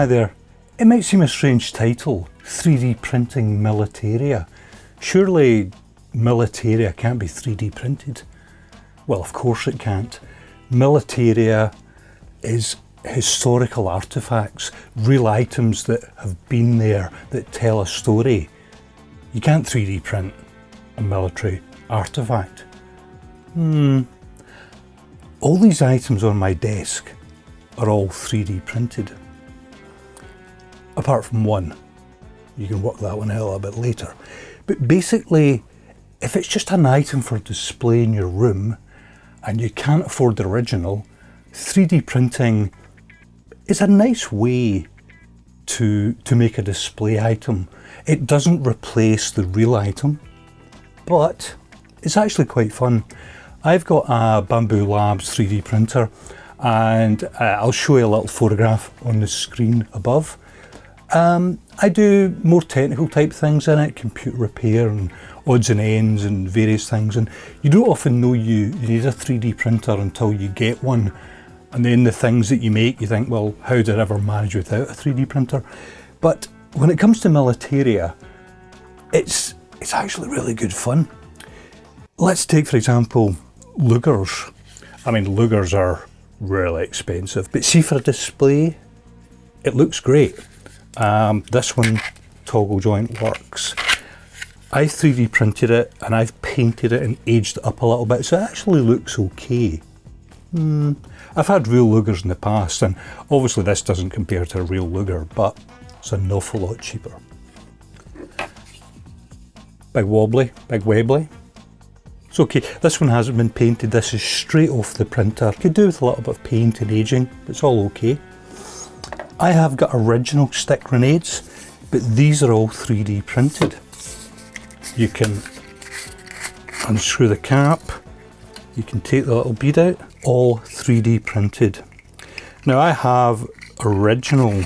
Hi there. It might seem a strange title, 3D printing Militaria. Surely Militaria can't be 3D printed? Well, of course it can't. Militaria is historical artefacts, real items that have been there, that tell a story. You can't 3D print a military artefact. All these items on my desk are all 3D printed. Apart from one. You can work that one out a little bit later. But basically, if it's just an item for display in your room and you can't afford the original, 3D printing is a nice way to make a display item. It doesn't replace the real item, but it's actually quite fun. I've got a Bamboo Labs 3D printer, and I'll show you a little photograph on the screen above. I do more technical type things in it, computer repair and odds and ends and various things, and you don't often know you need a 3D printer until you get one, and then the things that you make you think, well, how did I ever manage without a 3D printer? But when it comes to Militaria, it's actually really good fun. Let's take, for example, Lugers. I mean, Lugers are really expensive, but see, for a display, it looks great. This one, toggle joint, works. I 3D printed it and I've painted it and aged it up a little bit, so it actually looks okay. I've had real Lugers in the past, and obviously this doesn't compare to a real Luger, but it's an awful lot cheaper. Big wobbly, big webbly. It's okay. This one hasn't been painted. This is straight off the printer. Could do with a little bit of paint and aging, but it's all okay. I have got original stick grenades, but these are all 3D printed. You can unscrew the cap, you can take the little bead out, all 3D printed. Now I have original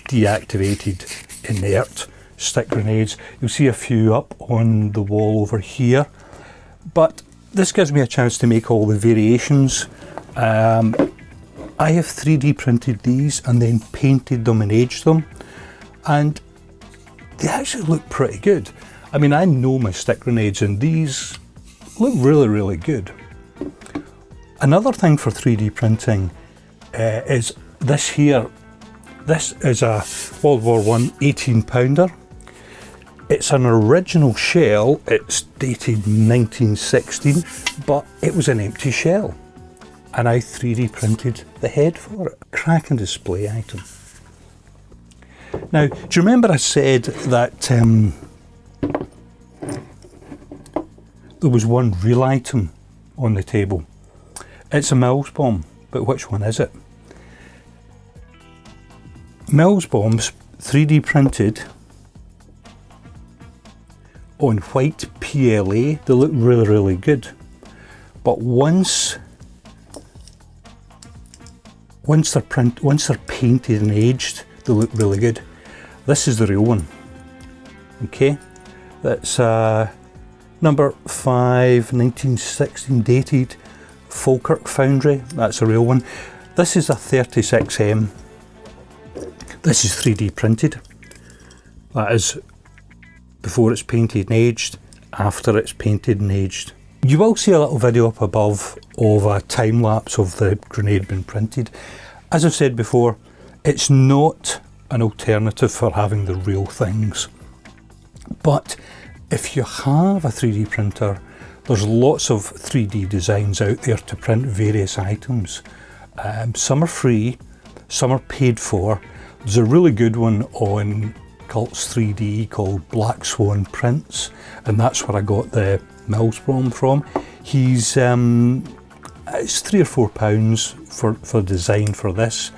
deactivated inert stick grenades. You'll see a few up on the wall over here, but this gives me a chance to make all the variations. I have 3D printed these and then painted them and aged them, and they actually look pretty good. I mean, I know my stick grenades and these look really, really good. Another thing for 3D printing is this here. This is a World War I 18-pounder. It's an original shell. It's dated 1916, but it was an empty shell. And I 3D printed the head for it. Cracking display item. Now, do you remember I said that there was one real item on the table? It's a Mills bomb, but which one is it? Mills bombs 3D printed on white PLA. They look really, really good. But once they're painted and aged, they look really good. This is the real one. Okay, that's number 5, 1916 dated, Falkirk Foundry. That's a real one. This is a 36M. This is 3D printed. That is before it's painted and aged, after it's painted and aged. You will see a little video up above of a time lapse of the grenade being printed. As I've said before, it's not an alternative for having the real things. But if you have a 3D printer, there's lots of 3D designs out there to print various items. Some are free, some are paid for. There's a really good one on Cults 3D called Black Swan Prints, and that's where I got the Mills bomb from. He's it's £3 or £4 for design for this,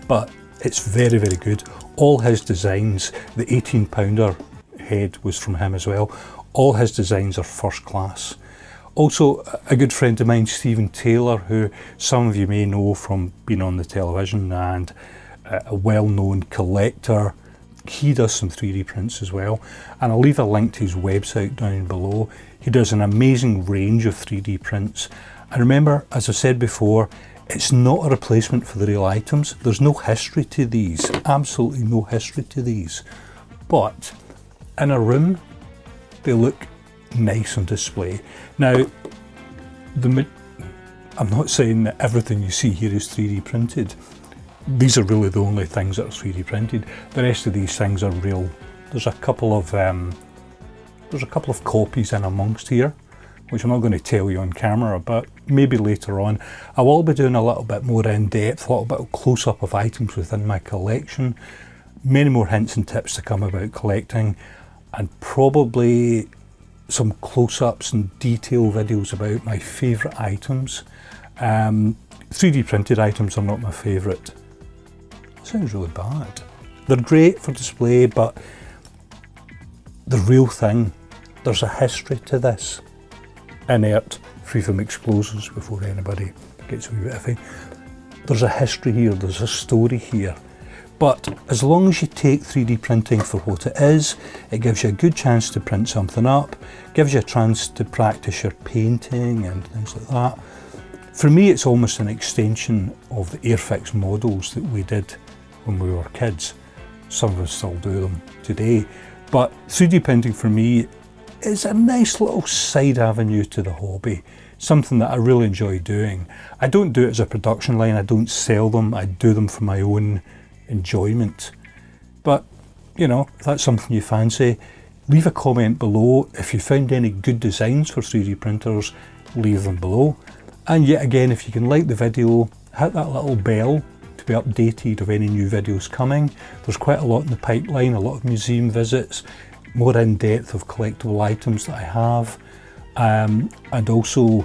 but it's very, very good. All his designs, the 18-pounder head was from him as well. All his designs are first class. Also, a good friend of mine, Stephen Taylor, who some of you may know from being on the television, and a well-known collector. He does some 3D prints as well, and I'll leave a link to his website down below. He does an amazing range of 3D prints, and remember, as I said before, It's not a replacement for the real items. There's no history to these, absolutely no history to these. But in a room, they look nice on display. Now, I'm not saying that everything you see here is 3D printed. These are really the only things that are 3D printed. The rest of these things are real. There's a couple of copies in amongst here, which I'm not going to tell you on camera, but maybe later on. I will be doing a little bit more in-depth, a little bit of close-up of items within my collection. Many more hints and tips to come about collecting, and probably some close-ups and detail videos about my favourite items. 3D printed items are not my favourite. Sounds really bad. They're great for display, but the real thing, there's a history to this. Inert, free from explosives before anybody gets a wee bit iffy. There's a history here, there's a story here. But as long as you take 3D printing for what it is, it gives you a good chance to print something up, gives you a chance to practice your painting and things like that. For me, it's almost an extension of the Artefacts models that we did when we were kids. Some of us still do them today. But 3D printing for me is a nice little side avenue to the hobby, something that I really enjoy doing. I don't do it as a production line, I don't sell them, I do them for my own enjoyment. But, you know, if that's something you fancy, leave a comment below. If you found any good designs for 3D printers, leave them below. And yet again, if you can like the video, hit that little bell to be updated of any new videos coming. There's quite a lot in the pipeline, a lot of museum visits, more in-depth of collectible items that I have, and also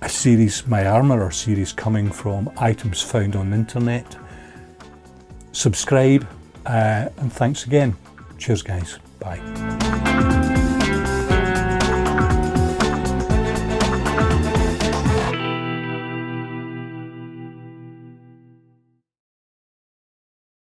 a series, my Armourer series, coming from items found on the internet. Subscribe, and thanks again. Cheers guys, bye.